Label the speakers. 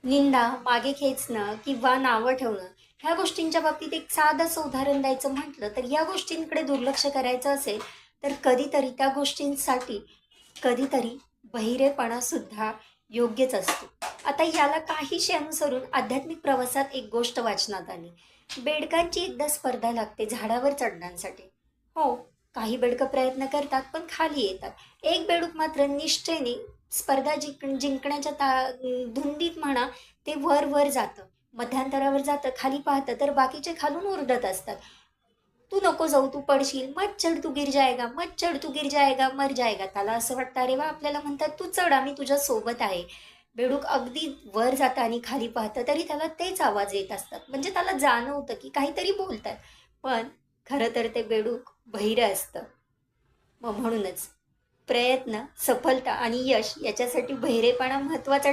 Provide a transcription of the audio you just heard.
Speaker 1: निंदा, मागे खेचणं किंवा नावं ठेवणं ह्या गोष्टींच्या बाबतीत एक साधंसं उदाहरण द्यायचं म्हटलं तर या गोष्टींकडे दुर्लक्ष करायचं असेल तर कधीतरी त्या गोष्टींसाठी कधीतरी बहिरेपणासुद्धा योग्यच असतो. आता याला काहीशी अनुसरून आध्यात्मिक प्रवासात एक गोष्ट वाचनात आली. बेडकांची एकदा स्पर्धा लागते झाडावर चढण्यासाठी. हो, काही बेडकं प्रयत्न करतात पण खाली येतात. एक बेडूक मात्र निष्ठेने स्पर्धा जिंकण्याच्या धुंदीत म्हणा ते वर वर जातं, मध्यांतरावर जातं, खाली पाहतं तर बाकीचे खालून ओरडत असतात, तू नको जाऊ, तू पडशील, मत चढ तू गिर जाएगा, मत चढ तू गिर जाएगा, मर जाएगा. त्याला असं वाटतं अरे वा आपल्याला म्हणतात तू चढ आम्ही तुझ्या सोबत आहे. बेडूक अगदी वर जातं आणि खाली पाहतं तरी त्याला तेच आवाज येत असतात, म्हणजे त्याला जाणवतं की काहीतरी बोलतात, पण खरं तर ते बेडूक बहिरं असतं. मग म्हणूनच प्रयत्न, सफलता आणि यश याच्यासाठी बहिरेपणा महत्वाचा